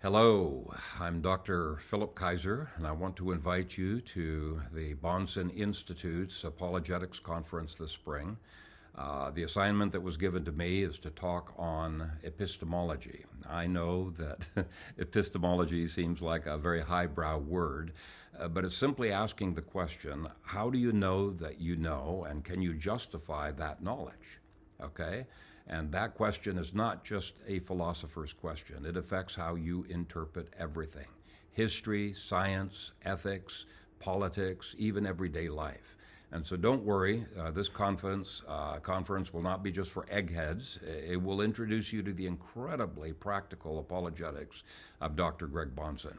Hello, I'm Dr. Philip Kaiser, and I want to invite you to the Bahnsen Institute's Apologetics Conference this spring. The assignment that was given to me is to talk on epistemology. I know that epistemology seems like a very highbrow word, but it's simply asking the question, how do you know that you know, and can you justify that knowledge? Okay? And that question is not just a philosopher's question. It affects how you interpret everything: history, science, ethics, politics, even everyday life. And so don't worry, this conference will not be just for eggheads. It will introduce you to the incredibly practical apologetics of Dr. Greg Bahnsen.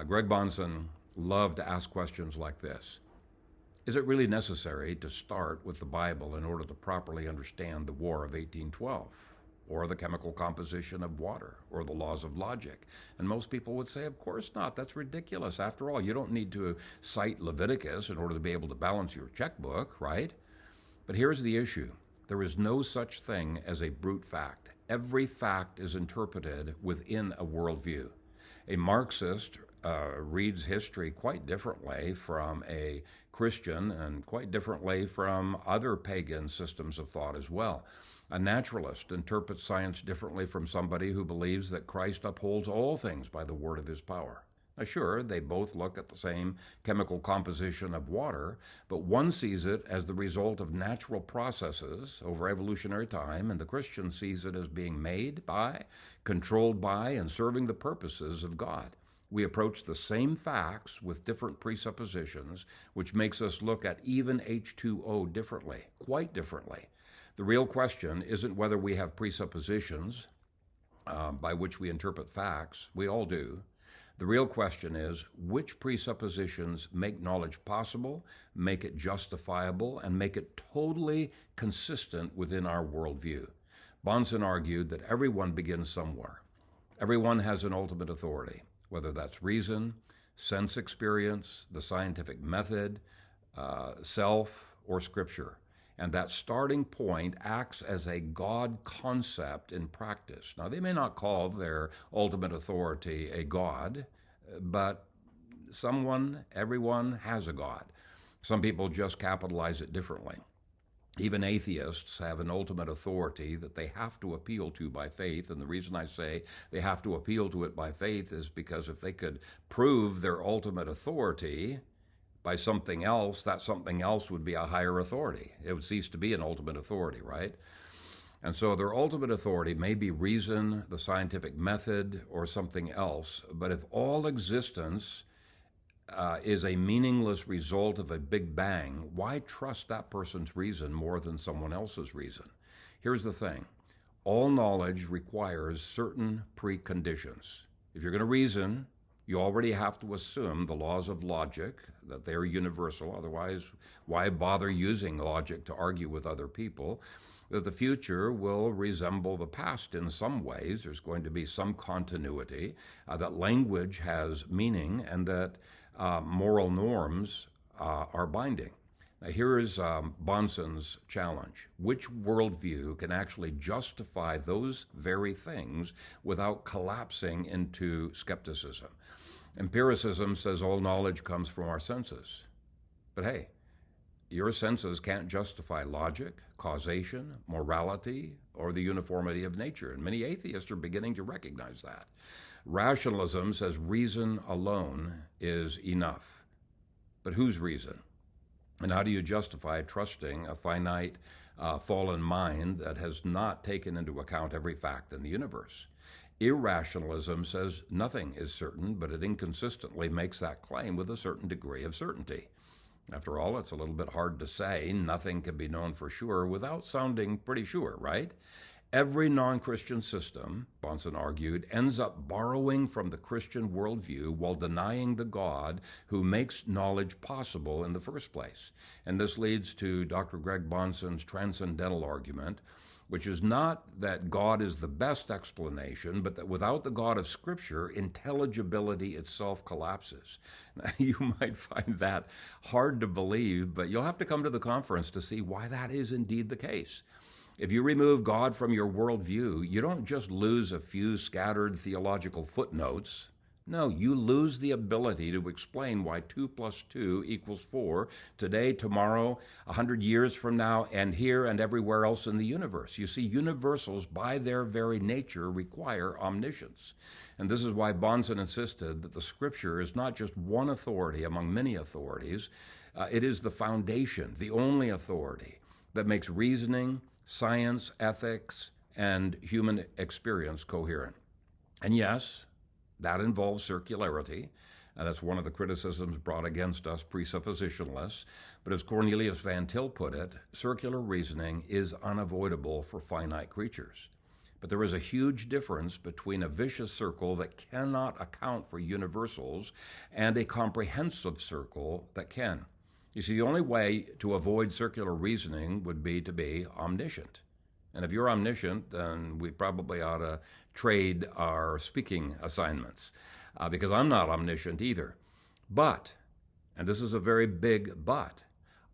Greg Bahnsen loved to ask questions like this. Is it really necessary to start with the Bible in order to properly understand the War of 1812, or the chemical composition of water, or the laws of logic? And most people would say, of course not. That's ridiculous. After all, you don't need to cite Leviticus in order to be able to balance your checkbook, right? But here's the issue. There is no such thing as a brute fact. Every fact is interpreted within a worldview. A Marxist reads history quite differently from a Christian and quite differently from other pagan systems of thought as well. A naturalist interprets science differently from somebody who believes that Christ upholds all things by the word of his power. Now, sure, they both look at the same chemical composition of water, but one sees it as the result of natural processes over evolutionary time, and the Christian sees it as being made by, controlled by, and serving the purposes of God. We approach the same facts with different presuppositions, which makes us look at even H2O differently, quite differently. The real question isn't whether we have presuppositions by which we interpret facts. We all do. The real question is, which presuppositions make knowledge possible, make it justifiable, and make it totally consistent within our worldview? Bahnsen argued that everyone begins somewhere. Everyone has an ultimate authority, whether that's reason, sense experience, the scientific method, self, or scripture. And that starting point acts as a God concept in practice. Now, they may not call their ultimate authority a God, but everyone has a God. Some people just capitalize it differently. Even atheists have an ultimate authority that they have to appeal to by faith. And the reason I say they have to appeal to it by faith is because if they could prove their ultimate authority by something else, that something else would be a higher authority. It would cease to be an ultimate authority, right? And so their ultimate authority may be reason, the scientific method, or something else. But if all existence is a meaningless result of a big bang, why trust that person's reason more than someone else's reason? Here's the thing. All knowledge requires certain preconditions. If you're going to reason, you already have to assume the laws of logic, that they're universal. Otherwise, why bother using logic to argue with other people? That the future will resemble the past in some ways. There's going to be some continuity, that language has meaning, and that moral norms are binding. Now, here is Bahnsen's challenge. Which worldview can actually justify those very things without collapsing into skepticism? Empiricism says all knowledge comes from our senses. But hey, your senses can't justify logic, causation, morality, or the uniformity of nature. And many atheists are beginning to recognize that. Rationalism says reason alone is enough. But whose reason? And how do you justify trusting a finite, fallen mind that has not taken into account every fact in the universe? Irrationalism says nothing is certain, but it inconsistently makes that claim with a certain degree of certainty. After all, it's a little bit hard to say nothing can be known for sure without sounding pretty sure, right? Every non-Christian system, Bahnsen argued, ends up borrowing from the Christian worldview while denying the God who makes knowledge possible in the first place. And this leads to Dr. Greg Bahnsen's transcendental argument, which is not that God is the best explanation, but that without the God of Scripture, intelligibility itself collapses. Now, you might find that hard to believe, but you'll have to come to the conference to see why that is indeed the case. If you remove God from your worldview, you don't just lose a few scattered theological footnotes. No, you lose the ability to explain why 2 plus 2 equals 4 today, tomorrow, 100 years from now, and here and everywhere else in the universe. You see, universals by their very nature require omniscience. And this is why Bahnsen insisted that the Scripture is not just one authority among many authorities. It is the foundation, the only authority that makes reasoning, science, ethics, and human experience coherent. And yes, that involves circularity, and that's one of the criticisms brought against us presuppositionalists. But as Cornelius Van Til put it, circular reasoning is unavoidable for finite creatures. But there is a huge difference between a vicious circle that cannot account for universals and a comprehensive circle that can. You see, the only way to avoid circular reasoning would be to be omniscient. And if you're omniscient, then we probably ought to trade our speaking assignments, because I'm not omniscient either. But, and this is a very big but,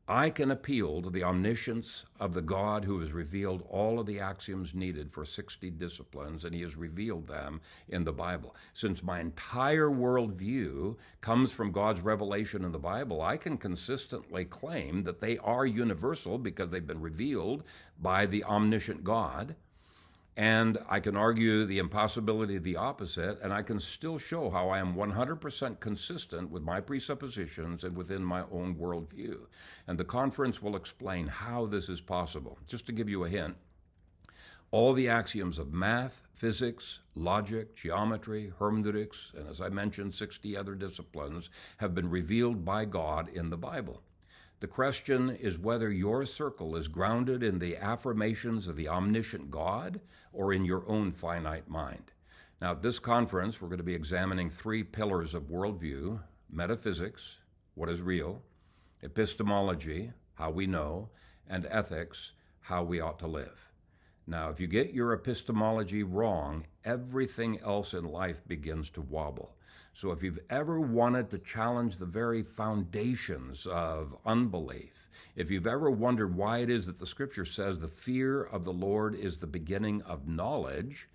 I can appeal to the omniscience of the God who has revealed all of the axioms needed for 60 disciplines, and he has revealed them in the Bible. Since my entire worldview comes from God's revelation in the Bible, I can consistently claim that they are universal because they've been revealed by the omniscient God. And I can argue the impossibility of the opposite, and I can still show how I am 100% consistent with my presuppositions and within my own worldview. And the conference will explain how this is possible. Just to give you a hint, all the axioms of math, physics, logic, geometry, hermeneutics, and as I mentioned, 60 other disciplines have been revealed by God in the Bible. The question is whether your circle is grounded in the affirmations of the omniscient God or in your own finite mind. Now, at this conference, we're going to be examining 3 pillars of worldview: metaphysics, what is real; epistemology, how we know; and ethics, how we ought to live. Now, if you get your epistemology wrong, everything else in life begins to wobble. So if you've ever wanted to challenge the very foundations of unbelief, if you've ever wondered why it is that the Scripture says the fear of the Lord is the beginning of knowledge,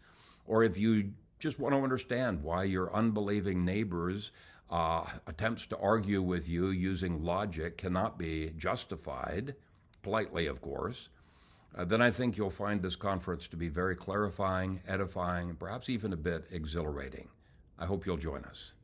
or if you just want to understand why your unbelieving neighbor's attempts to argue with you using logic cannot be justified, politely of course, then I think you'll find this conference to be very clarifying, edifying, and perhaps even a bit exhilarating. I hope you'll join us.